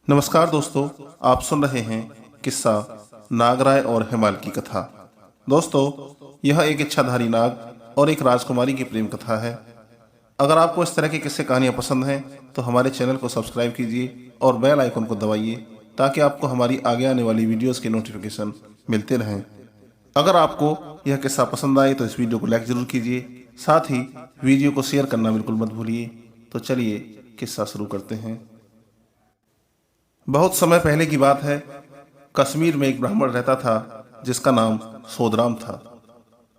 नमस्कार दोस्तों, आप सुन रहे हैं किस्सा नागराय और हेमाल की कथा। दोस्तों, यह एक इच्छाधारी नाग और एक राजकुमारी की प्रेम कथा है। अगर आपको इस तरह की किस्से कहानियां पसंद हैं तो हमारे चैनल को सब्सक्राइब कीजिए और बेल आइकन को दबाइए ताकि आपको हमारी आगे आने वाली वीडियोस के नोटिफिकेशन मिलते रहें। अगर आपको यह किस्सा पसंद आए तो इस वीडियो को लाइक जरूर कीजिए, साथ ही वीडियो को शेयर करना बिल्कुल मत भूलिए। तो चलिए किस्सा शुरू करते हैं। बहुत समय पहले की बात है। कश्मीर में एक ब्राह्मण रहता था जिसका नाम सोदराम था।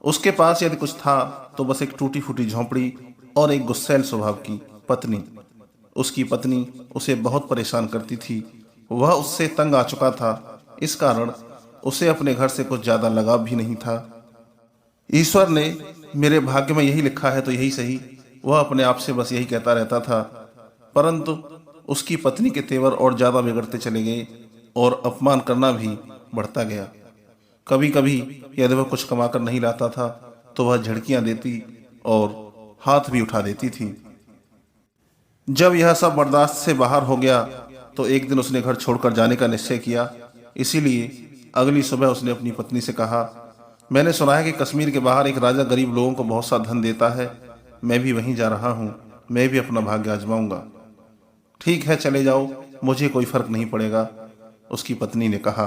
उसके पास यदि कुछ था तो बस एक टूटी फूटी झोंपड़ी और एक गुस्सैल स्वभाव की पत्नी। उसकी पत्नी उसे बहुत परेशान करती थी। वह उससे तंग आ चुका था। इस कारण उसे अपने घर से कुछ ज्यादा लगाव भी नहीं था। ईश्वर ने मेरे भाग्य में यही लिखा है तो यही सही, वह अपने आप से बस यही कहता रहता था। परंतु उसकी पत्नी के तेवर और ज्यादा बिगड़ते चले गए और अपमान करना भी बढ़ता गया। कभी कभी यदि वह कुछ कमाकर नहीं लाता था तो वह झड़कियां देती और हाथ भी उठा देती थी। जब यह सब बर्दाश्त से बाहर हो गया तो एक दिन उसने घर छोड़कर जाने का निश्चय किया। इसीलिए अगली सुबह उसने अपनी पत्नी से कहा, मैंने सुना है कि कश्मीर के बाहर एक राजा गरीब लोगों को बहुत सा धन देता है। मैं भी वहीं जा रहा हूँ। मैं भी अपना भाग्य आजमाऊंगा। ठीक है, चले जाओ, मुझे कोई फर्क नहीं पड़ेगा, उसकी पत्नी ने कहा।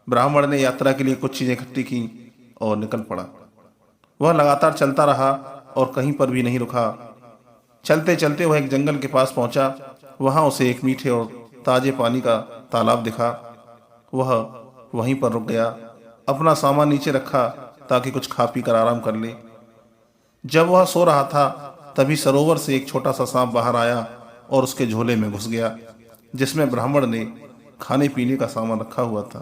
ब्राह्मण ने यात्रा के लिए कुछ चीजें इकट्ठी की और निकल पड़ा। वह लगातार चलता रहा और कहीं पर भी नहीं रुका। चलते चलते वह एक जंगल के पास पहुंचा। वहां उसे एक मीठे और ताजे पानी का तालाब दिखा। वह वहीं पर रुक गया, अपना सामान नीचे रखा ताकि कुछ खा पी कर आराम कर ले। जब वह सो रहा था तभी सरोवर से एक छोटा सा सांप बाहर आया और उसके झोले में घुस गया, जिसमें ब्राह्मण ने खाने पीने का सामान रखा हुआ था।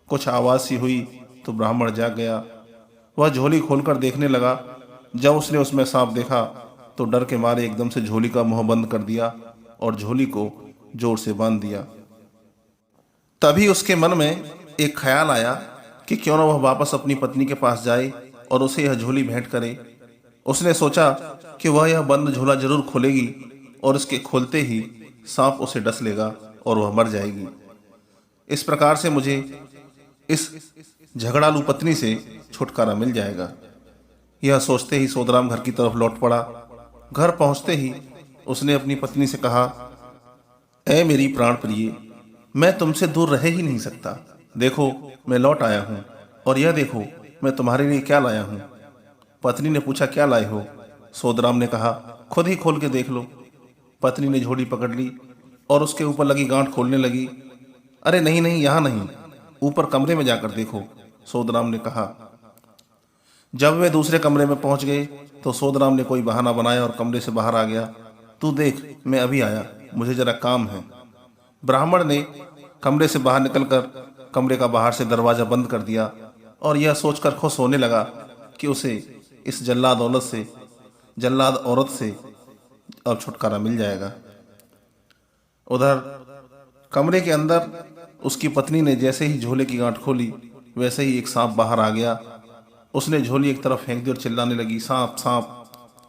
कुछ आवाज सी हुई तो ब्राह्मण जाग गया। वह झोली खोलकर देखने लगा। जब उसने उसमें सांप देखा तो डर के मारे एकदम से झोली का मुंह बंद कर दिया और झोली को जोर से बांध दिया। तभी उसके मन में एक ख्याल आया कि क्यों न वह वापस अपनी पत्नी के पास जाए और उसे यह झोली भेंट करे। उसने सोचा कि वह यह बंद झोला जरूर खोलेगी और इसके खोलते ही सांप उसे डस लेगा और वह मर जाएगी। इस प्रकार से मुझे इस झगड़ालू पत्नी से छुटकारा मिल जाएगा। यह सोचते ही सोदराम घर की तरफ लौट पड़ा। घर पहुंचते ही उसने अपनी पत्नी से कहा, ऐ मेरी प्राण प्रिय, मैं तुमसे दूर रह ही नहीं सकता। देखो, मैं लौट आया हूं और यह देखो मैं तुम्हारे लिए क्या लाया हूं। पत्नी ने पूछा, क्या लाए हो? सोदराम ने कहा, खुद ही खोल के देख लो। पत्नी ने झोली पकड़ ली और उसके ऊपर लगी गांठ खोलने लगी। अरे नहीं नहीं, यहां नहीं, ऊपर कमरे में जाकर देखो, सोदराम ने कहा। जब वे दूसरे कमरे में पहुंच गए तो सोदराम ने कोई बहाना बनाया और कमरे से बाहर आ गया। तू देख, मैं अभी आया, मुझे जरा काम है। ब्राह्मण ने कमरे से बाहर निकलकर कमरे का बाहर से दरवाजा बंद कर दिया और यह सोचकर खुश होने लगा कि उसे इस जल्लाद औरत से अब छुटकारा मिल जाएगा। उधर कमरे के अंदर उसकी पत्नी ने जैसे ही झोले की गांठ खोली वैसे ही एक सांप बाहर आ गया। उसने झोली एक तरफ फेंक दी और चिल्लाने लगी, सांप सांप।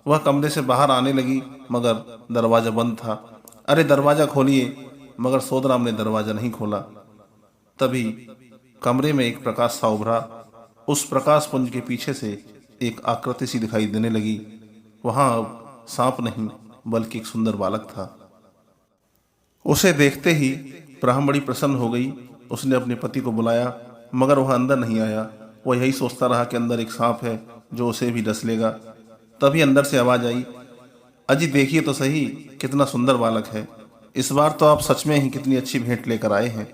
वह कमरे से बाहर आने लगी मगर दरवाजा बंद था। अरे दरवाजा खोलिए, मगर सोदराम ने दरवाजा नहीं खोला। तभी कमरे में एक प्रकाश सा उभरा। उस प्रकाश पुंज के पीछे से एक आकृति सी दिखाई देने लगी। वहां अब सांप नहीं बल्कि एक सुंदर बालक था। उसे देखते ही ब्राह्मणी प्रसन्न हो गई। उसने अपने पति को बुलाया मगर वह अंदर नहीं आया। वह यही सोचता रहा कि अंदर एक सांप है जो उसे भी डस लेगा। तभी अंदर से आवाज आई, अजी देखिए तो सही, कितना सुंदर बालक है। इस बार तो आप सच में ही कितनी अच्छी भेंट लेकर आए हैं।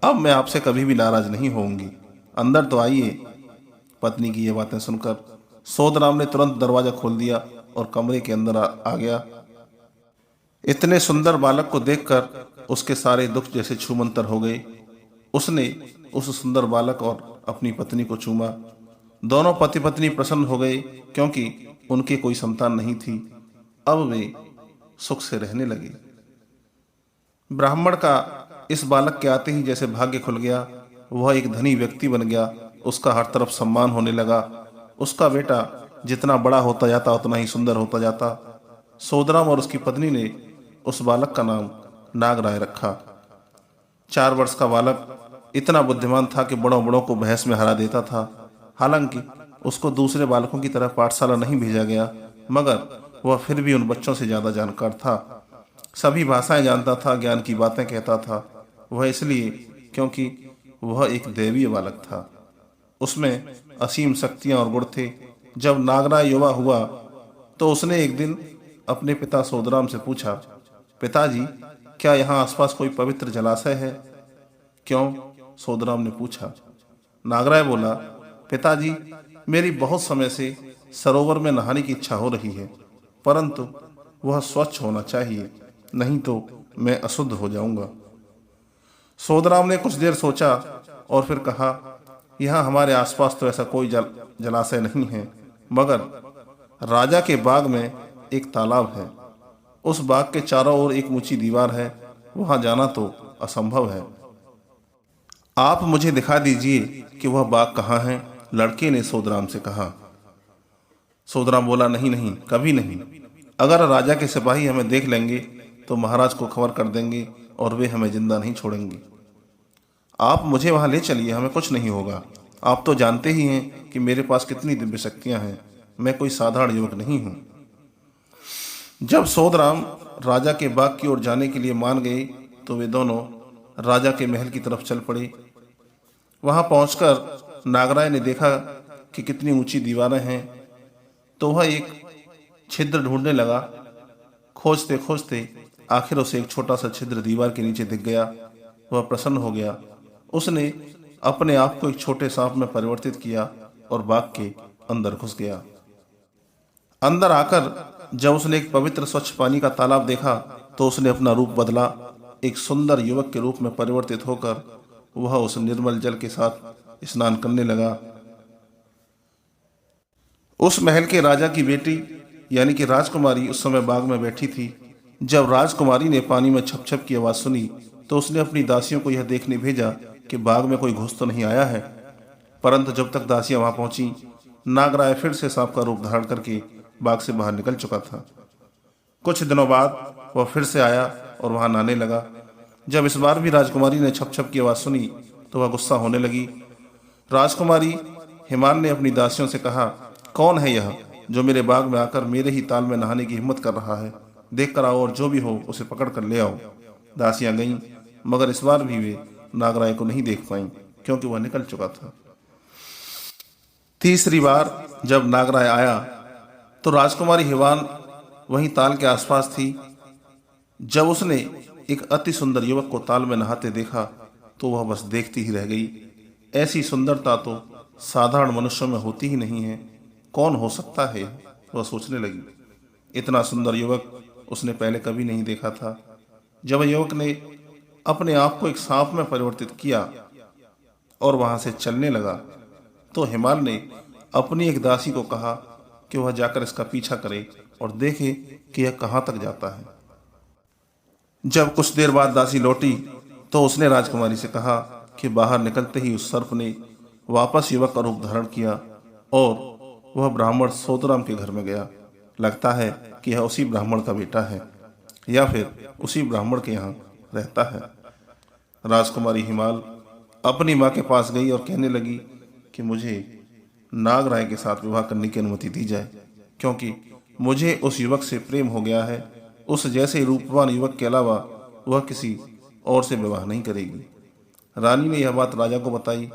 अब मैं आपसे कभी भी नाराज नहीं होऊंगी, अंदर तो आइए। पत्नी की ये बातें सुनकर सोदराम ने तुरंत दरवाजा खोल दिया और कमरे के अंदर आ गया। इतने सुंदर बालक को देखकर उसके सारे दुख जैसे छूमंतर हो गए। उसने उस सुंदर बालक और अपनी पत्नी को चूमा। दोनों पति पत्नी प्रसन्न हो गए क्योंकि उनकी कोई संतान नहीं थी। अब वे सुख से रहने लगे। ब्राह्मण का इस बालक के आते ही जैसे भाग्य खुल गया। वह एक धनी व्यक्ति बन गया। उसका हर तरफ सम्मान होने लगा। उसका बेटा जितना बड़ा होता जाता उतना ही सुंदर होता जाता। सोदराम और उसकी पत्नी ने उस बालक का नाम नागराय रखा। 4 वर्ष का बालक इतना बुद्धिमान था कि बड़ों बड़ों को बहस में हरा देता था। हालांकि उसको दूसरे बालकों की तरह पाठशाला नहीं भेजा गया, मगर वह फिर भी उन बच्चों से ज्यादा जानकार था। सभी भाषाएं जानता था, ज्ञान की बातें कहता था। वह इसलिए क्योंकि वह एक दैवीय बालक था। उसमें असीम शक्तियां और गुण थे। जब नागराय युवा हुआ तो उसने एक दिन अपने पिता सोदराम से पूछा, पिताजी, क्या यहाँ आसपास कोई पवित्र जलाशय है? क्यों? सोदराम ने पूछा। नागराय बोला, पिताजी, मेरी बहुत समय से सरोवर में नहाने की इच्छा हो रही है, परंतु वह स्वच्छ होना चाहिए, नहीं तो मैं अशुद्ध हो जाऊंगा। सोदराम ने कुछ देर सोचा और फिर कहा, यहाँ हमारे आसपास तो ऐसा कोई जलाशय नहीं है, मगर राजा के बाग में एक तालाब है। उस बाग के चारों ओर एक ऊंची दीवार है, वहां जाना तो असंभव है। आप मुझे दिखा दीजिए कि वह बाग कहाँ है, लड़के ने सोदराम से कहा। सोदराम बोला, नहीं नहीं, कभी नहीं। अगर राजा के सिपाही हमें देख लेंगे तो महाराज को खबर कर देंगे और वे हमें जिंदा नहीं छोड़ेंगे। आप मुझे वहां ले चलिए, हमें कुछ नहीं होगा। आप तो जानते ही हैं कि मेरे पास कितनी दिव्य शक्तियां हैं। मैं कोई साधारण युवक नहीं हूं। जब सोदराम राजा के बाग की ओर जाने के लिए मान गए तो वे दोनों राजा के महल की तरफ चल पड़े। वहां पहुंचकर नागराय ने देखा कि कितनी ऊंची दीवारें हैं, तो वह एक छिद्र ढूंढने लगा। खोजते खोजते आखिर उसे एक छोटा सा छिद्र दीवार के नीचे दिख गया। वह प्रसन्न हो गया। उसने अपने आप को एक छोटे सांप में परिवर्तित किया और बाग के अंदर घुस गया। अंदर आकर जब उसने एक पवित्र स्वच्छ पानी का तालाब देखा तो उसने अपना रूप बदला। एक सुंदर युवक के रूप में परिवर्तित होकर वह उस निर्मल जल के साथ स्नान करने लगा। उस महल के राजा की बेटी यानी कि राजकुमारी उस समय बाग में बैठी थी। जब राजकुमारी ने पानी में छप छप की आवाज सुनी तो उसने अपनी दासियों को यह देखने भेजा कि बाग में कोई घुस तो नहीं आया है। परंतु जब तक दासियां वहां पहुंची, नागराय फिर से सांप का रूप धारण करके बाग से बाहर निकल चुका था। कुछ दिनों बाद वह फिर से आया और वहां नहाने लगा। जब इस बार भी राजकुमारी ने छप छप की आवाज सुनी तो वह गुस्सा होने लगी। राजकुमारी हिमाल ने अपनी दासियों से कहा, कौन है यह जो मेरे बाग में आकर मेरे ही ताल में नहाने की हिम्मत कर रहा है? देख कर आओ और जो भी हो उसे पकड़ कर ले आओ। दासियां गईं, मगर इस बार भी वे नागराय को नहीं देख पाईं क्योंकि वह निकल चुका था। तीसरी बार जब नागराय आया तो राजकुमारी हिवान वहीं ताल के आसपास थी। जब उसने एक अति सुंदर युवक को ताल में नहाते देखा तो वह बस देखती ही रह गई। ऐसी सुंदरता तो साधारण मनुष्यों में होती ही नहीं है। कौन हो सकता है, वह सोचने लगी। इतना सुंदर युवक उसने पहले कभी नहीं देखा था। जब युवक ने अपने आप को एक सांप में परिवर्तित किया और वहां से चलने लगा तो हिमाल ने अपनी एक दासी को कहा कि वह जाकर इसका पीछा करे और देखे कि यह कहां तक जाता है। जब कुछ देर बाद दासी लौटी तो उसने राजकुमारी से कहा कि बाहर निकलते ही उस सर्प ने वापस युवक का रूप धारण किया और वह ब्राह्मण सोदराम के घर में गया। लगता है कि यह उसी ब्राह्मण का बेटा है या फिर उसी ब्राह्मण के यहाँ रहता है। राजकुमारी हिमाल अपनी माँ के पास गई और कहने लगी कि मुझे नागराय के साथ विवाह करने की अनुमति दी जाए, क्योंकि मुझे उस युवक से प्रेम हो गया है। उस जैसे रूपवान युवक के अलावा वह किसी और से विवाह नहीं करेगी। रानी ने यह बात राजा को बताई।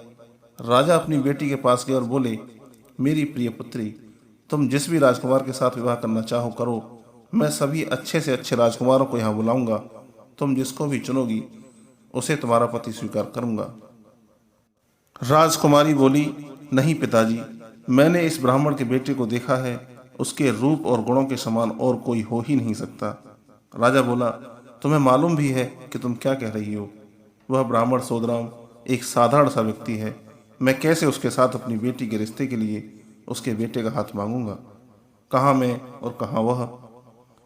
राजा अपनी बेटी के पास गए और बोले, मेरी प्रिय पुत्री, तुम जिस भी राजकुमार के साथ विवाह करना चाहो करो। मैं सभी अच्छे से अच्छे राजकुमारों को यहाँ बुलाऊंगा। तुम जिसको भी चुनोगी उसे तुम्हारा पति स्वीकार करूंगा। राजकुमारी बोली, नहीं पिताजी, मैंने इस ब्राह्मण के बेटे को देखा है। उसके रूप और गुणों के समान और कोई हो ही नहीं सकता। राजा बोला, तुम्हें मालूम भी है कि तुम क्या कह रही हो? वह ब्राह्मण सोदराम एक साधारण सा व्यक्ति है। मैं कैसे उसके साथ अपनी बेटी के रिश्ते के लिए उसके बेटे का हाथ मांगूंगा? कहाँ मैं और कहाँ वह?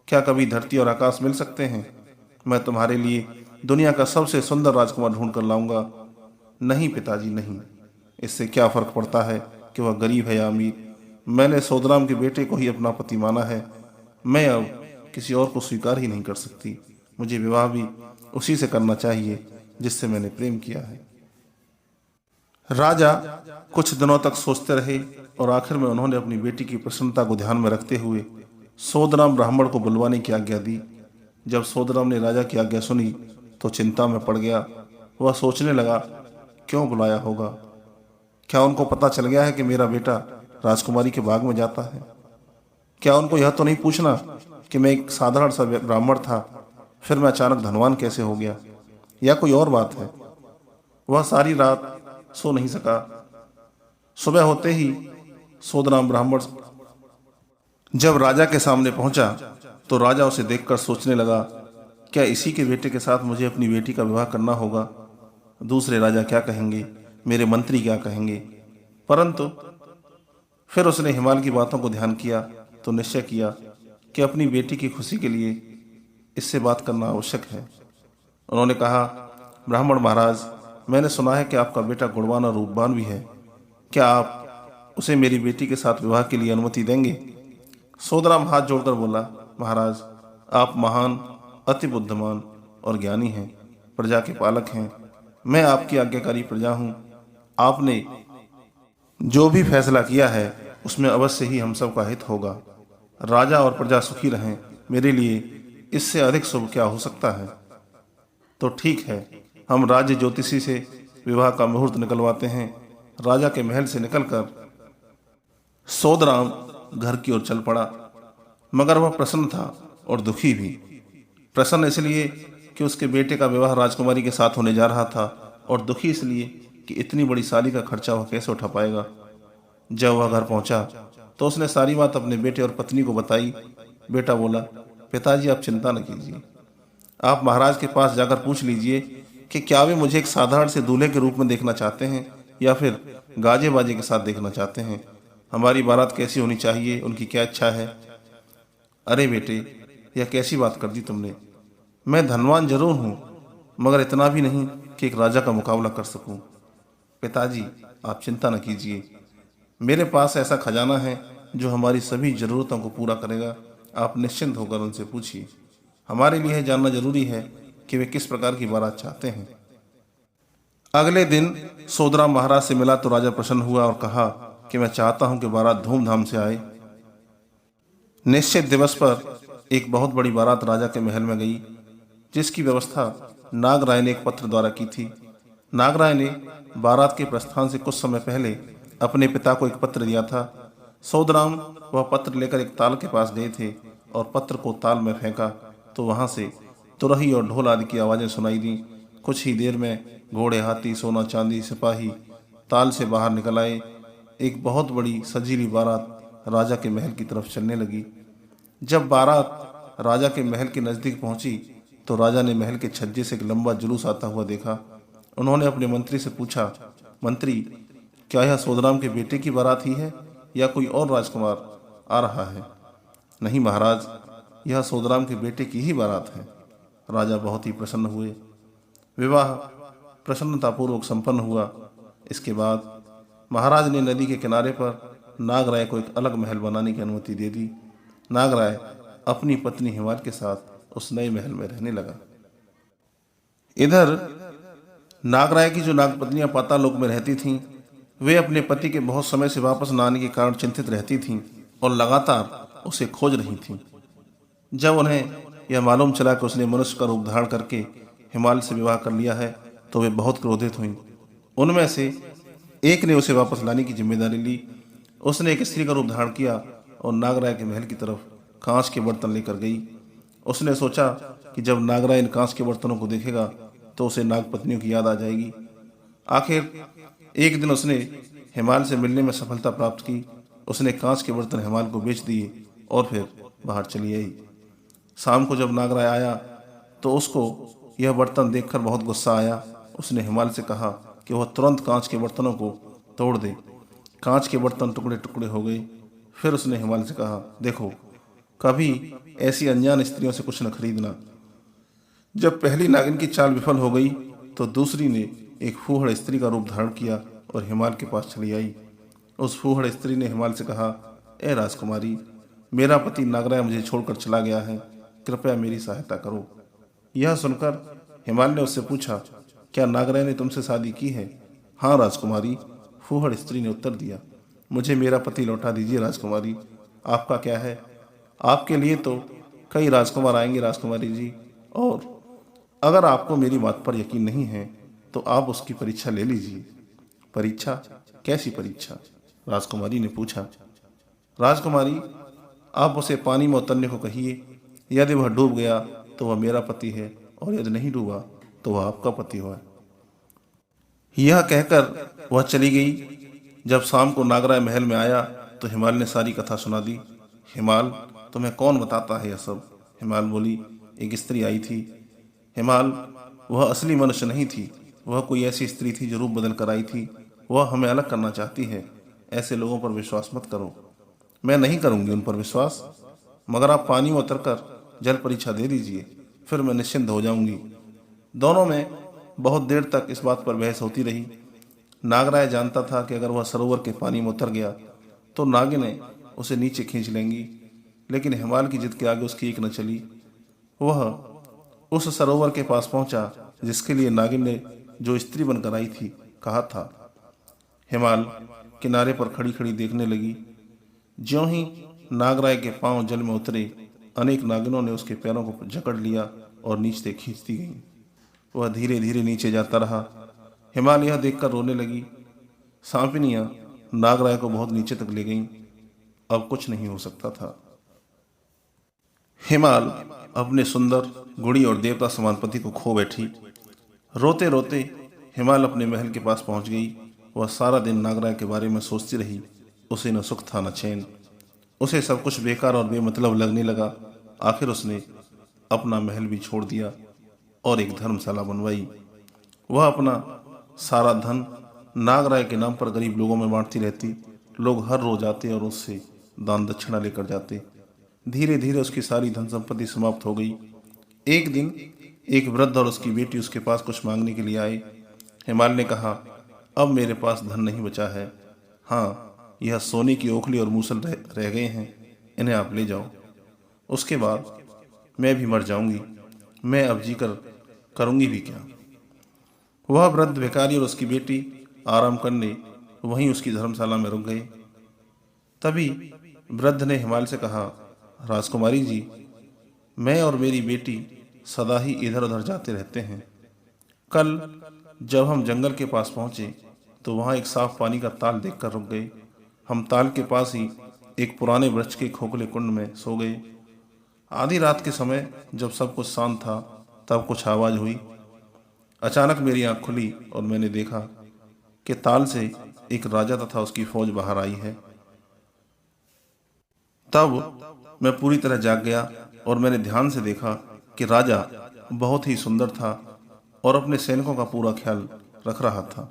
क्या कभी धरती और आकाश मिल सकते हैं? मैं तुम्हारे लिए दुनिया का सबसे सुंदर राजकुमार ढूंढ कर लाऊंगा। नहीं पिताजी, नहीं। इससे क्या फर्क पड़ता है कि वह गरीब है या अमीर? मैंने सोदराम के बेटे को ही अपना पति माना है। मैं अब किसी और को स्वीकार ही नहीं कर सकती। मुझे विवाह भी उसी से करना चाहिए जिससे मैंने प्रेम किया है। राजा कुछ दिनों तक सोचते रहे और आखिर में उन्होंने अपनी बेटी की प्रसन्नता को ध्यान में रखते हुए सोदराम ब्राह्मण को बुलवाने की आज्ञा दी। जब सोदराम ने राजा की आज्ञा सुनी तो चिंता में पड़ गया। वह सोचने लगा, क्यों बुलाया होगा? क्या उनको पता चल गया है कि मेरा बेटा राजकुमारी के बाग में जाता है? क्या उनको यह तो नहीं पूछना कि मैं एक साधारण सा ब्राह्मण था, फिर मैं अचानक धनवान कैसे हो गया? या कोई और बात है? वह सारी रात सो नहीं सका। सुबह होते ही सोदराम ब्राह्मण जब राजा के सामने पहुंचा तो राजा उसे देखकर सोचने लगा, क्या इसी के बेटे के साथ मुझे अपनी बेटी का विवाह करना होगा? दूसरे राजा क्या कहेंगे, मेरे मंत्री क्या कहेंगे? परंतु फिर उसने हिमाल की बातों को ध्यान किया तो निश्चय किया कि अपनी बेटी की खुशी के लिए इससे बात करना आवश्यक है। उन्होंने कहा, ब्राह्मण महाराज, मैंने सुना है कि आपका बेटा गुणवान और रूपवान भी है। क्या आप उसे मेरी बेटी के साथ विवाह के लिए अनुमति देंगे? सोदराम हाथ जोड़कर बोला, महाराज, आप महान, अति बुद्धिमान और ज्ञानी हैं, प्रजा के पालक हैं। मैं आपकी आज्ञाकारी प्रजा हूं। आपने जो भी फैसला किया है उसमें अवश्य ही हम सब का हित होगा। राजा और प्रजा सुखी रहें, मेरे लिए इससे अधिक शुभ क्या हो सकता है? तो ठीक है, हम राज्य ज्योतिषी से विवाह का मुहूर्त निकलवाते हैं। राजा के महल से निकलकर सोदराम घर की ओर चल पड़ा, मगर वह प्रसन्न था और दुखी भी। प्रसन्न इसलिए कि उसके बेटे का विवाह राजकुमारी के साथ होने जा रहा था, और दुखी इसलिए कि इतनी बड़ी शादी का खर्चा वह कैसे उठा पाएगा। जब वह घर पहुंचा तो उसने सारी बात अपने बेटे और पत्नी को बताई। बेटा बोला, पिताजी आप चिंता न कीजिए, आप महाराज के पास जाकर पूछ लीजिए कि क्या वे मुझे एक साधारण से दूल्हे के रूप में देखना चाहते हैं या फिर गाजे बाजे के साथ देखना चाहते हैं। हमारी बारात कैसी होनी चाहिए, उनकी क्या इच्छा है। अरे बेटे, यह कैसी बात कर दी तुमने? मैं धनवान जरूर हूं, मगर इतना भी नहीं कि एक राजा का मुकाबला कर सकूं। पिताजी आप चिंता न कीजिए, मेरे पास ऐसा खजाना है जो हमारी सभी जरूरतों को पूरा करेगा। आप निश्चिंत होकर उनसे पूछिए। हमारे लिए जानना जरूरी है कि वे किस प्रकार की बारात चाहते हैं। अगले दिन सोदराम महाराज से मिला तो राजा प्रसन्न हुआ और कहा कि मैं चाहता हूं कि बारात धूमधाम से आए। निश्चित दिवस पर एक बहुत बड़ी बारात राजा के महल में गई, जिसकी व्यवस्था नागराय ने एक पत्र द्वारा की थी। नागराय ने बारात के प्रस्थान से कुछ समय पहले अपने पिता को एक पत्र दिया था। सोदराम वह पत्र लेकर एक ताल के पास गए थे और पत्र को ताल में फेंका तो वहां से तुरही और ढोल आदि की आवाजें सुनाई दी। कुछ ही देर में घोड़े, हाथी, सोना चांदी, सिपाही ताल से बाहर निकल आए। एक बहुत बड़ी सजीली बारात राजा के महल की तरफ चलने लगी। जब बारात राजा के महल के नजदीक पहुंची तो राजा ने महल के छज्जे से एक लंबा जुलूस आता हुआ देखा। उन्होंने अपने मंत्री से पूछा, मंत्री, क्या यह सोदराम के बेटे की बारात ही है या कोई और राजकुमार आ रहा है? नहीं महाराज, यह सोदराम के बेटे की ही बारात है। राजा बहुत ही प्रसन्न हुए। विवाह प्रसन्नतापूर्वक संपन्न हुआ। इसके बाद महाराज ने नदी के किनारे पर नागराय को एक अलग महल बनाने की अनुमति दे दी। नागराय अपनी पत्नी हिमाल के साथ उस नए महल में रहने लगा। इधर नागराय की जो नागपत्नियां पातालोक में रहती थीं, वे अपने पति के बहुत समय से वापस न आने के कारण चिंतित रहती थीं और लगातार उसे खोज रही थीं। जब उन्हें यह मालूम चला कि उसने मनुष्य का रूप धारण करके हिमाल से विवाह कर लिया है तो वे बहुत क्रोधित हुईं। उनमें से एक ने उसे वापस लाने की जिम्मेदारी ली। उसने एक स्त्री का रूप धारण किया और नागराय के महल की तरफ कांच के बर्तन लेकर गई। उसने सोचा कि जब नागराय इन कांच के बर्तनों को देखेगा तो उसे नागपत्नियों की याद आ जाएगी। आखिर एक दिन उसने हिमाल से मिलने में सफलता प्राप्त की। उसने कांच के बर्तन हिमाल को बेच दिए और फिर बाहर चली आई। शाम को जब नागराय आया तो उसको यह बर्तन देखकर बहुत गुस्सा आया। उसने हिमाल से कहा कि वह तुरंत कांच के बर्तनों को तोड़ दे। कांच के बर्तन टुकड़े टुकड़े हो गए। फिर उसने हिमाल से कहा, देखो, कभी ऐसी अनजान स्त्रियों से कुछ न खरीदना। जब पहली नागिन की चाल विफल हो गई तो दूसरी ने एक फूहड़ स्त्री का रूप धारण किया और हिमाल के पास चली आई। उस फूहड़ स्त्री ने हिमाल से कहा, ए राजकुमारी, मेरा पति नागराय मुझे छोड़कर चला गया है, कृपया मेरी सहायता करो। यह सुनकर हिमाल ने उससे पूछा, क्या नागराय ने तुमसे शादी की है? हाँ राजकुमारी, फूहड़ स्त्री ने उत्तर दिया। मुझे मेरा पति लौटा दीजिए राजकुमारी। आपका क्या है? आपके लिए तो कई राजकुमार आएंगे राजकुमारी जी, और अगर आपको मेरी बात पर यकीन नहीं है तो आप उसकी परीक्षा ले लीजिए। परीक्षा? कैसी परीक्षा? राजकुमारी ने पूछा। राजकुमारी, आप उसे पानी में उतरने को कहिए। यदि वह डूब गया तो वह मेरा पति है, और यदि नहीं डूबा तो वह आपका पति हुआ। यह कहकर वह चली गई। जब शाम को नागराय महल में आया तो हिमाल ने सारी कथा सुना दी। हिमाल, तुम्हें कौन बताता है यह सब? हिमाल बोली। एक स्त्री आई थी। हिमाल, वह असली मनुष्य नहीं थी, वह कोई ऐसी स्त्री थी जो रूप बदल कर आई थी। वह हमें अलग करना चाहती है। ऐसे लोगों पर विश्वास मत करो। मैं नहीं करूंगी उन पर विश्वास, मगर आप पानी में उतरकर जल परीक्षा दे दीजिए, फिर मैं निश्चिंत हो जाऊंगी। दोनों में बहुत देर तक इस बात पर बहस होती रही। नागराय जानता था कि अगर वह सरोवर के पानी में उतर गया तो नागिनें उसे नीचे खींच लेंगी, लेकिन हिमाल की जिद के आगे उसकी एक न चली। वह उस सरोवर के पास पहुंचा जिसके लिए नागिन ने जो स्त्री बनकर आई थी कहा था। हिमाल किनारे पर खड़ी खड़ी देखने लगी। ज्यों ही नागराय के पांव जल में उतरे, अनेक नागिनों ने उसके पैरों को जकड़ लिया और नीचे खींचती गईं। वह धीरे धीरे नीचे जाता रहा। हिमाल यह देखकर रोने लगी। सांपिनियां नागराय को बहुत नीचे तक ले गईं। अब कुछ नहीं हो सकता था। हिमाल अपने सुंदर, गुणी और देवता समान पति को खो बैठी। रोते रोते हिमाल अपने महल के पास पहुंच गई। वह सारा दिन नागराय के बारे में सोचती रही। उसे न सुख था न चैन। उसे सब कुछ बेकार और बेमतलब लगने लगा। आखिर उसने अपना महल भी छोड़ दिया और एक धर्मशाला बनवाई। वह अपना सारा धन नागराय के नाम पर गरीब लोगों में बांटती रहती। लोग हर रोज आते और उससे दान दक्षिणा लेकर जाते। धीरे धीरे उसकी सारी धन संपत्ति समाप्त हो गई। एक दिन एक वृद्ध और उसकी बेटी उसके पास कुछ मांगने के लिए आए। हिमाल ने कहा, अब मेरे पास धन नहीं बचा है। हाँ, यह सोने की ओखली और मूसल रह गए हैं, इन्हें आप ले जाओ। उसके बाद मैं भी मर जाऊंगी। मैं अब जीकर करूंगी भी क्या? वह वृद्ध भिखारी और उसकी बेटी आराम करने वहीं उसकी धर्मशाला में रुक गए। तभी वृद्ध ने हिमाल से कहा, राजकुमारी जी, मैं और मेरी बेटी सदा ही इधर उधर जाते रहते हैं। कल जब हम जंगल के पास पहुंचे तो वहां एक साफ पानी का ताल देखकर रुक गए। हम ताल के पास ही एक पुराने वृक्ष के खोखले कुंड में सो गए। आधी रात के समय जब सब कुछ शांत था तब कुछ आवाज हुई। अचानक मेरी आंख खुली और मैंने देखा कि ताल से एक राजा तथा उसकी फौज बाहर आई है। तब मैं पूरी तरह जाग गया और मैंने ध्यान से देखा कि राजा बहुत ही सुंदर था और अपने सैनिकों का पूरा ख्याल रख रहा था।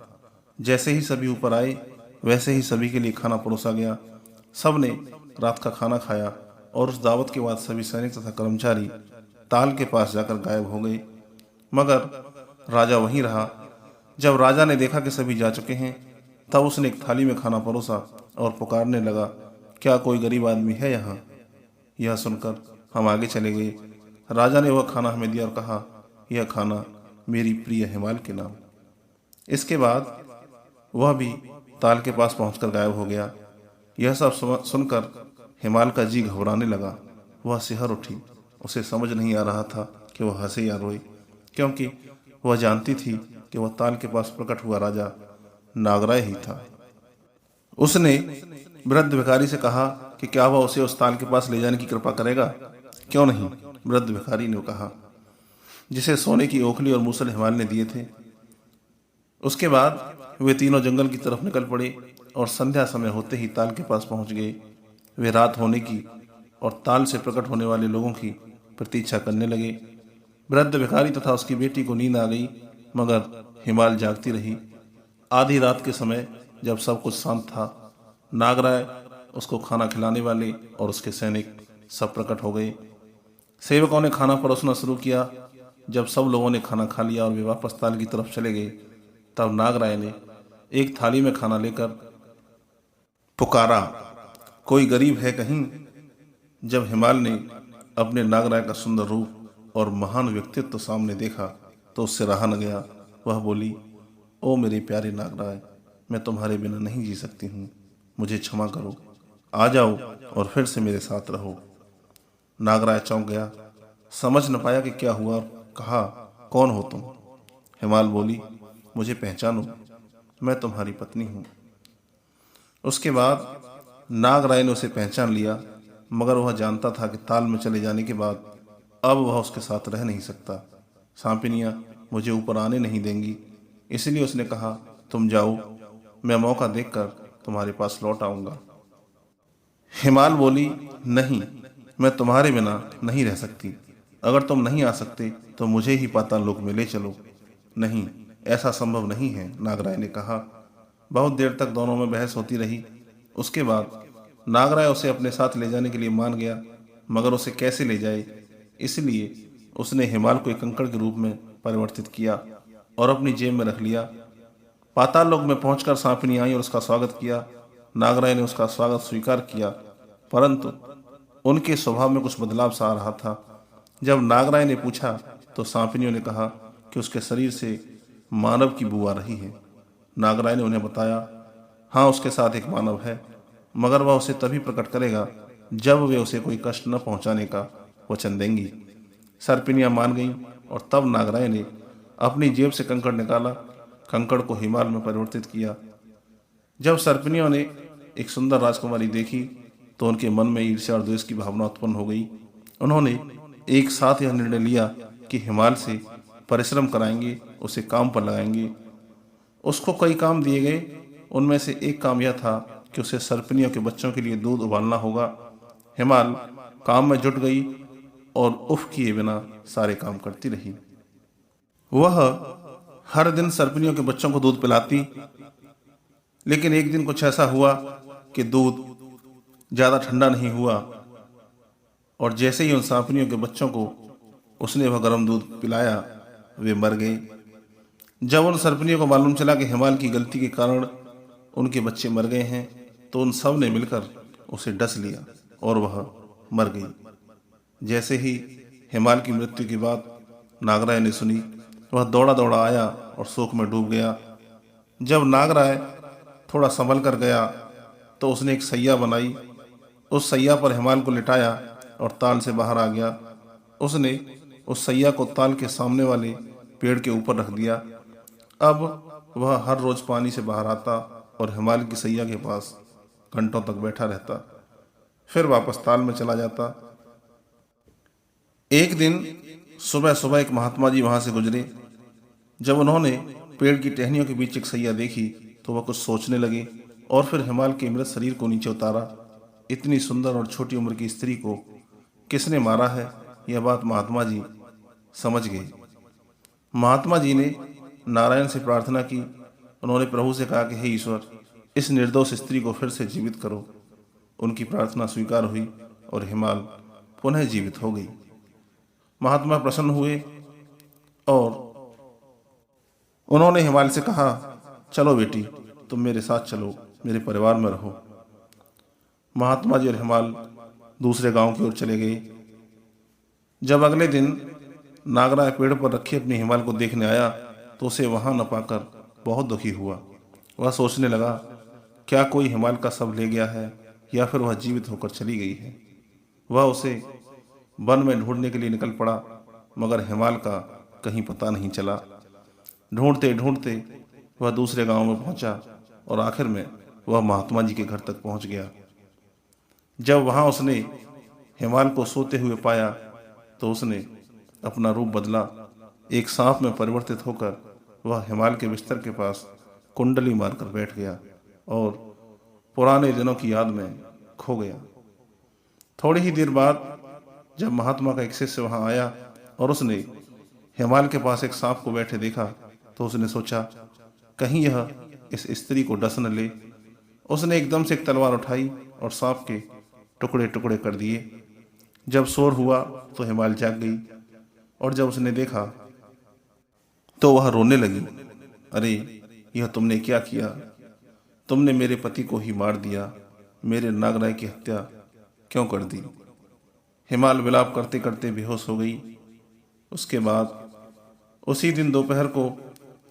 जैसे ही सभी ऊपर आए वैसे ही सभी के लिए खाना परोसा गया। सब ने रात का खाना खाया और उस दावत के बाद सभी सैनिक तथा कर्मचारी ताल के पास जाकर गायब हो गए, मगर राजा वहीं रहा। जब राजा ने देखा कि सभी जा चुके हैं तब उसने एक थाली में खाना परोसा और पुकारने लगा, क्या कोई गरीब आदमी है यहाँ? यह सुनकर हम आगे चले गए। राजा ने वह खाना हमें दिया और कहा, यह खाना मेरी प्रिय हिमाल के नाम। इसके बाद वह भी ताल के पास पहुंचकर गायब हो गया। यह सब सुनकर हिमाल का जी घबराने लगा। वह सिहर उठी। उसे समझ नहीं आ रहा था कि वह हंसे या रोए, क्योंकि वह जानती थी कि वह ताल के पास प्रकट हुआ राजा नागराय ही था। उसने वृद्ध भिखारी से कहा कि क्या वह उसे उस ताल के पास ले जाने की कृपा करेगा? क्यों नहीं, वृद्ध भिखारी ने कहा, जिसे सोने की ओखली और मूसल हिमाल ने दिए थे। उसके बाद वे तीनों जंगल की तरफ निकल पड़े और संध्या समय होते ही ताल के पास पहुंच गए। वे रात होने की और ताल से प्रकट होने वाले लोगों की प्रतीक्षा करने लगे। वृद्ध भिखारी तथा उसकी बेटी को नींद आ गई, मगर हिमाल जागती रही। आधी रात के समय जब सब कुछ शांत था, नागराय, उसको खाना खिलाने वाले और उसके सैनिक सब प्रकट हो गए। सेवकों ने खाना परोसना शुरू किया। जब सब लोगों ने खाना खा लिया और वे वापस ताल की तरफ चले गए, तब नागराय ने एक थाली में खाना लेकर पुकारा, कोई गरीब है कहीं? जब हिमाल ने अपने नागराय का सुंदर रूप और महान व्यक्तित्व सामने देखा तो उससे रहा न गया। वह बोली, ओ मेरे प्यारे नागराय, मैं तुम्हारे बिना नहीं जी सकती हूँ, मुझे क्षमा करो, आ जाओ और फिर से मेरे साथ रहो। नागराय चौंक गया, समझ न पाया कि क्या हुआ और कहा, कौन हो तुम? हिमाल बोली, मुझे पहचानो, मैं तुम्हारी पत्नी हूँ। उसके बाद नागराय ने उसे पहचान लिया, मगर वह जानता था कि ताल में चले जाने के बाद अब वह उसके साथ रह नहीं सकता। सांपिनियाँ मुझे ऊपर आने नहीं देंगी, इसलिए उसने कहा, तुम जाओ, मैं मौका देखकर तुम्हारे पास लौट आऊंगा। हिमाल बोली, नहीं, मैं तुम्हारे बिना नहीं रह सकती। अगर तुम नहीं आ सकते तो मुझे ही पाताल लोक में ले चलो। नहीं, ऐसा संभव नहीं है, नागराय ने कहा। बहुत देर तक दोनों में बहस होती रही। उसके बाद नागराय उसे अपने साथ ले जाने के लिए मान गया, मगर उसे कैसे ले जाए, इसलिए उसने हिमाल को एक कंकड़ के रूप में परिवर्तित किया और अपनी जेब में रख लिया। पाताल लोक में पहुंचकर सांपिनी आई और उसका स्वागत किया। नागराय ने उसका स्वागत स्वीकार किया, परंतु उनके स्वभाव में कुछ बदलाव सा आ रहा था। जब नागराय ने पूछा तो सांपिनियों ने कहा कि उसके शरीर से मानव की बू आ रही है। नागराय ने उन्हें बताया, हाँ, उसके साथ एक मानव है, मगर वह उसे तभी प्रकट करेगा जब वे उसे कोई कष्ट न पहुंचाने का वचन देंगी। सर्पिनियां मान गईं और तब नागराय ने अपनी जेब से कंकड़ निकाला, कंकड़ को हिमाल में परिवर्तित किया। जब सर्पिनियों ने एक सुंदर राजकुमारी देखी तो उनके मन में ईर्ष्या और द्वेष की भावना उत्पन्न हो गई। उन्होंने एक साथ यह निर्णय लिया कि हिमाल से परिश्रम कराएंगे, उसे काम पर लगाएंगे। उसको कई काम दिए गए। उनमें से एक काम यह था कि उसे सर्पिनियों के बच्चों के लिए दूध उबालना होगा। हिमाल काम में जुट गई और उफ किए बिना सारे काम करती रही। वह हर दिन सर्पिनियों के बच्चों को दूध पिलाती, लेकिन एक दिन कुछ ऐसा हुआ कि दूध ज्यादा ठंडा नहीं हुआ और जैसे ही उन सांपिनियों के बच्चों को उसने वह गर्म दूध पिलाया, वे मर गए। जब उन सर्पिनियों को मालूम चला कि हिमाल की गलती के कारण उनके बच्चे मर गए हैं, तो उन सब ने मिलकर उसे डस लिया और वह मर गई। जैसे ही हिमाल की मृत्यु की बात नागराय ने सुनी, वह दौड़ा दौड़ा आया और शोक में डूब गया। जब नागराय थोड़ा संभल कर गया तो उसने एक सैया बनाई। उस सैया पर हिमाल को लिटाया और ताल से बाहर आ गया। उसने उस सैया को ताल के सामने वाले पेड़ के ऊपर रख दिया। अब वह हर रोज पानी से बाहर आता और हिमाल की सैया के पास घंटों तक बैठा रहता, फिर वापस ताल में चला जाता। एक दिन सुबह सुबह एक महात्मा जी वहां से गुजरे। जब उन्होंने पेड़ की टहनियों के बीच एक सैया देखी तो वह कुछ सोचने लगे और फिर हिमाल के मृत शरीर को नीचे उतारा। इतनी सुंदर और छोटी उम्र की स्त्री को किसने मारा है, यह बात महात्मा जी समझ गए। महात्मा जी ने नारायण से प्रार्थना की। उन्होंने प्रभु से कहा कि हे ईश्वर, इस निर्दोष स्त्री को फिर से जीवित करो। उनकी प्रार्थना स्वीकार हुई और हिमाल पुनः जीवित हो गई। महात्मा प्रसन्न हुए और उन्होंने हिमाल से कहा, चलो बेटी, तुम मेरे साथ चलो, मेरे परिवार में रहो। महात्मा जी और हिमाल दूसरे गांव की ओर चले गए। जब अगले दिन नागराय पेड़ पर रखी अपनी हिमाल को देखने आया तो उसे वहां न पाकर बहुत दुखी हुआ। वह सोचने लगा, क्या कोई हिमाल का शव ले गया है या फिर वह जीवित होकर चली गई है। वह उसे वन में ढूंढने के लिए निकल पड़ा, मगर हिमाल का कहीं पता नहीं चला। ढूंढते ढूंढते वह दूसरे गांव में पहुंचा और आखिर में वह महात्मा जी के घर तक पहुंच गया। जब वहां उसने हिमाल को सोते हुए पाया तो उसने अपना रूप बदला। एक सांप में परिवर्तित होकर वह हिमाल के बिस्तर के पास कुंडली मारकर बैठ गया और पुराने दिनों की याद में खो गया। थोड़ी ही देर बाद जब महात्मा का एक शिष्य वहां आया और उसने हिमाल के पास एक सांप को बैठे देखा तो उसने सोचा, कहीं यह इस स्त्री को डस न ले। उसने एकदम से एक तलवार उठाई और सांप के टुकड़े टुकड़े कर दिए। जब शोर हुआ तो हिमाल जाग गई और जब उसने देखा तो वह रोने लगी। अरे, यह तुमने क्या किया? तुमने मेरे पति को ही मार दिया, मेरे नागराय की हत्या क्यों कर दी? हिमाल विलाप करते करते बेहोश हो गई। उसके बाद उसी दिन दोपहर को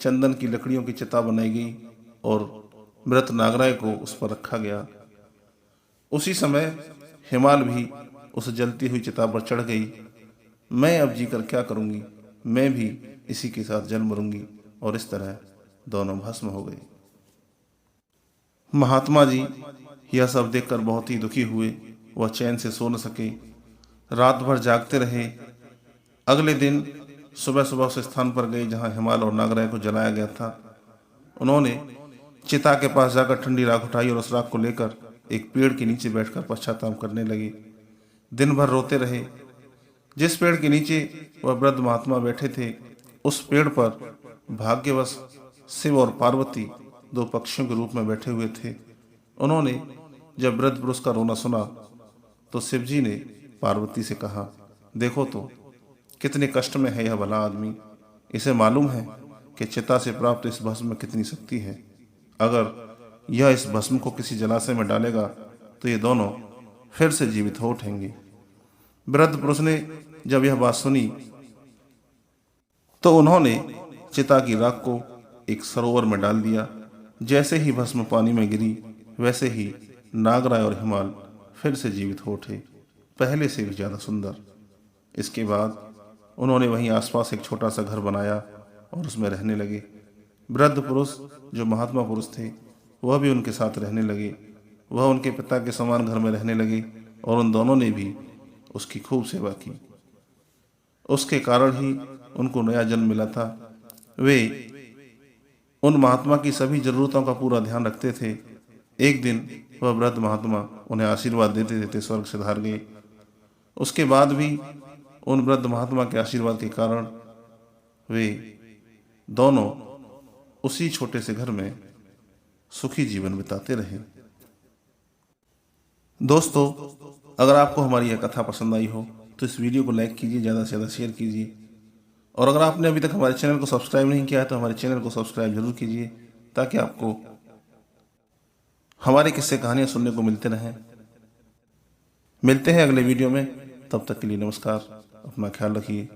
चंदन की लकड़ियों की चिता बनाई गई और मृत नागराय को उस पर रखा गया। उसी समय हिमाल भी उस जलती हुई चिता पर चढ़ गई। मैं अब जीकर क्या करूंगी, मैं भी इसी के साथ जल मरूंगी। और इस तरह दोनों भस्म हो गए। महात्मा जी यह सब देखकर बहुत ही दुखी हुए। वह चैन से सो न सके, रात भर जागते रहे। अगले दिन सुबह सुबह उस स्थान पर गए जहां हिमाल और नागराय को जलाया गया था। उन्होंने चिता के पास जाकर ठंडी राख उठाई और उस राख को लेकर एक पेड़ के नीचे बैठकर पश्चाताप करने लगे। दिन भर रोते रहे। जिस पेड़ के नीचे वह वृद्ध महात्मा बैठे थे, उस पेड़ पर भाग्यवश शिव और पार्वती दो पक्षियों के रूप में बैठे हुए थे। उन्होंने जब वृद्ध पुरुष का रोना सुना तो शिव जी ने पार्वती से कहा, देखो तो कितने कष्ट में है यह भला आदमी। इसे मालूम है कि चिता से प्राप्त इस भस्म में कितनी शक्ति है। अगर यह इस भस्म को किसी जलाशय में डालेगा तो ये दोनों फिर से जीवित हो उठेंगे। वृद्ध पुरुष ने जब यह बात सुनी तो उन्होंने चिता की राख को एक सरोवर में डाल दिया। जैसे ही भस्म पानी में गिरी, वैसे ही नागराय और हिमाल फिर से जीवित हो उठे, पहले से भी ज्यादा सुंदर। इसके बाद उन्होंने वहीं आसपास एक छोटा सा घर बनाया और उसमें रहने लगे। वृद्ध पुरुष जो महात्मा पुरुष थे, वह भी उनके साथ रहने लगे। वह उनके पिता के समान घर में रहने लगे और उन दोनों ने भी उसकी खूब सेवा की। उसके कारण ही उनको नया जन्म मिला था। वे उन महात्मा की सभी जरूरतों का पूरा ध्यान रखते थे। एक दिन वह वृद्ध महात्मा उन्हें आशीर्वाद देते देते स्वर्ग से धार गए। उसके बाद भी उन वृद्ध महात्मा के आशीर्वाद के कारण वे दोनों उसी छोटे से घर में सुखी जीवन बिताते रहे। दोस्तों, अगर आपको हमारी यह कथा पसंद आई हो तो इस वीडियो को लाइक कीजिए, ज़्यादा से ज़्यादा शेयर कीजिए। और अगर आपने अभी तक हमारे चैनल को सब्सक्राइब नहीं किया है तो हमारे चैनल को सब्सक्राइब जरूर कीजिए, ताकि आपको हमारे किस्से कहानियां सुनने को मिलते रहें। मिलते हैं अगले वीडियो में, तब तक के लिए नमस्कार। अपना ख्याल रखिए।